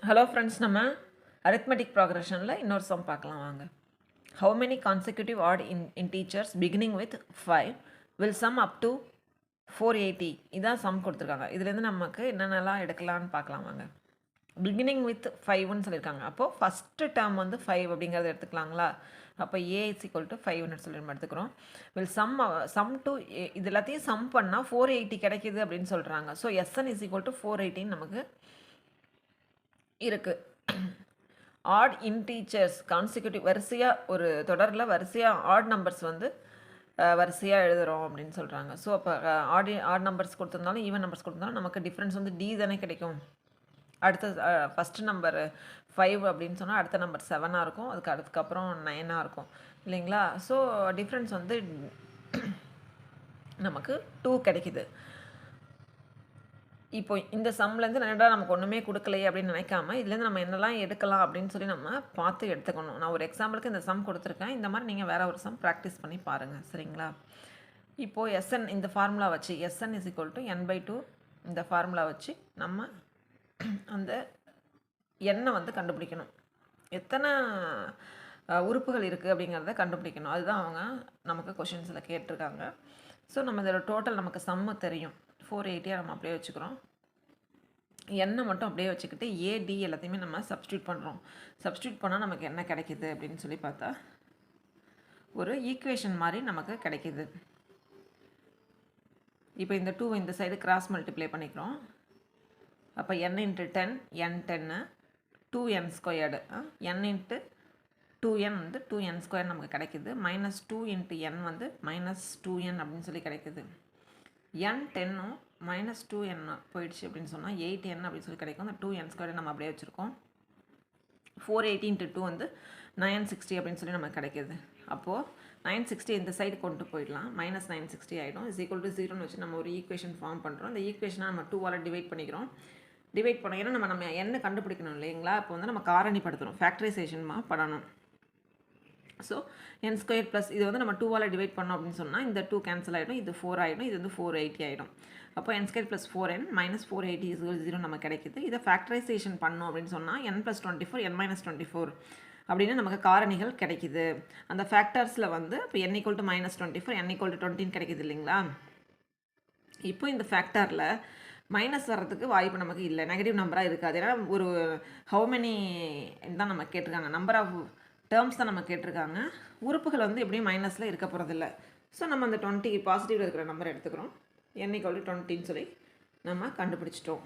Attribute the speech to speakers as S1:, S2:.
S1: Hello friends, நம்ம arithmetic progressionல இன்னொரு some பார்க்கலாம் வாங்க. How many consecutive odd integers beginning with 5 will sum up to 480? இதான் சம் கொடுத்துருக்காங்க. இதுலேருந்து நமக்கு என்னென்னலாம் எடுக்கலான்னு பார்க்கலாம் வாங்க. பிகினிங் வித் 5ன்னு சொல்லியிருக்காங்க. அப்போது ஃபஸ்ட்டு டேர்ம் வந்து 5 அப்படிங்கிறத எடுத்துக்கலாங்களா? அப்போ ஏ இஸ் ஈக்குவல் டு 5ன்னு சொல்லி நம்ம எடுத்துக்கிறோம். வில் சம் டு இது எல்லாத்தையும் சம் பண்ணால் 480 கிடைக்கிது அப்படின்னு சொல்கிறாங்க. So SN is equal to 480 நமக்கு இருக்குது. ஆட் இன்டீச்சர்ஸ் கான்சிக்யூட்டிவ் வரிசையாக ஒரு தொடரில் வரிசையாக ஆட் நம்பர்ஸ் வந்து வரிசையாக எழுதுகிறோம் அப்படின்னு சொல்கிறாங்க. ஸோ அப்போ ஆட் நம்பர்ஸ் கொடுத்துருந்தாலும் ஈவன் நம்பர்ஸ் கொடுத்துருந்தாலும் நமக்கு டிஃப்ரென்ஸ் வந்து டி தானே கிடைக்கும். அடுத்த ஃபஸ்ட்டு நம்பர் 5 அப்படின்னு சொன்னால் அடுத்த நம்பர் 7ஆக இருக்கும், அதுக்கப்புறம் 9ஆக இருக்கும் இல்லைங்களா? ஸோ டிஃப்ரென்ஸ் வந்து நமக்கு 2 கிடைக்கிது. இப்போ இந்த சம்லேருந்து என்னடா நமக்கு ஒன்றுமே கொடுக்கலையே அப்படின்னு நினைக்காம இதுலேருந்து நம்ம என்னெல்லாம் எடுக்கலாம் அப்படின்னு சொல்லி நம்ம பார்த்து எடுத்துக்கணும். நான் ஒரு எக்ஸாம்பிளுக்கு இந்த சம் கொடுத்துருக்கேன். இந்த மாதிரி நீங்கள் வேறு ஒரு சம் ப்ராக்டிஸ் பண்ணி பாருங்கள், சரிங்களா? இப்போது எஸ்என் இந்த ஃபார்முலா வச்சு SN is equal to n/2 இந்த ஃபார்முலா வச்சு நம்ம அந்த எண்ணை வந்து கண்டுபிடிக்கணும். எத்தனை உறுப்புகள் இருக்குது அப்படிங்கிறத கண்டுபிடிக்கணும். அதுதான் அவங்க நமக்கு கொஷின்ஸில் கேட்டிருக்காங்க. ஸோ நம்ம இதோட டோட்டல் நமக்கு சம்மு தெரியும். 480 நம்ம அப்படியே வச்சுக்கிறோம். எண்ணை மட்டும் அப்படியே வச்சுக்கிட்டு ஏடி எல்லாத்தையுமே நம்ம சப்ஸ்டியூட் பண்ணுறோம். சப்ஸ்டியூட் பண்ணால் நமக்கு என்ன கிடைக்கிது அப்படின்னு சொல்லி பார்த்தா ஒரு ஈக்குவேஷன் மாதிரி நமக்கு கிடைக்கிது. இப்போ இந்த 2 இந்த சைடு கிராஸ் மல்டிப்ளை பண்ணிக்கிறோம். அப்போ n × 10 n 10 2n² n × 2n வந்து 2n² நமக்கு கிடைக்கிது. -2 × n வந்து -2n அப்படின்னு சொல்லி கிடைக்கிது. n 10 -2n போயிடுச்சு அப்படின்னு சொன்னால் 8n அப்படின்னு சொல்லி கிடைக்கும். அந்த 2n² நம்ம அப்படியே வச்சுருக்கோம். 480 × 2 வந்து 960 அப்படின்னு சொல்லி நமக்கு கிடைக்கிது. அப்போது 960 இந்த சைடு கொண்டு போயிடலாம். -960 ஆகிடும். இஸ் ஈக்குவல் டு 0ன்னு வச்சு நம்ம ஒரு ஈக்குவேஷன் ஃபார்ம் பண்ணுறோம். இந்த ஈக்குவேஷனை நம்ம 2ஆல் டிவைட் பண்ணிக்கிறோம். டிவைட் பண்ணோம் ஏன்னா நம்ம என்ன கண்டுபிடிக்கணும் இல்லைங்களா? இப்போ வந்து நம்ம காரணிப்படுத்தணும், ஃபேக்டரைசேஷன்மா பண்ணணும். ஸோ n² ப்ளஸ் இது வந்து நம்ம 2ஆல் டிவைட் பண்ணோம் அப்படின்னு சொன்னால் இந்த 2 கேன்சல் ஆகிடும், இது 4 ஆகிடும், இது வந்து 480 ஆகிடும். அப்போ n² + 4n -480 = 0 நமக்கு கிடைக்கிது. இதை ஃபேக்டரைசேஷன் பண்ணோம் அப்படின்னு சொன்னால் n + 24 n - 24 அப்படின்னு நமக்கு காரணிகள் கிடைக்கிது. அந்த ஃபேக்டர்ஸில் வந்து இப்போ n = -24 n = 20 கிடைக்கிது இல்லைங்களா? இப்போ இந்த ஃபேக்டரில் மைனஸ் வர்றதுக்கு வாய்ப்பு நமக்கு இல்லை, நெகட்டிவ் நம்பராக இருக்காது. ஏன்னா ஒரு ஹவு மெனி தான் நம்ம கேட்டிருக்காங்க, நம்பர் ஆஃப் டேர்ம்ஸ் தான் நம்ம கேட்டிருக்காங்க. உறுப்புகள் வந்து எப்படியும் மைனஸில் இருக்க போகிறதில்ல. ஸோ நம்ம அந்த 20 பாசிட்டிவில் இருக்கிற நம்பர் எடுத்துக்கிறோம். n = 20ன்னு சொல்லி நம்ம கண்டுபிடிச்சிட்டோம்.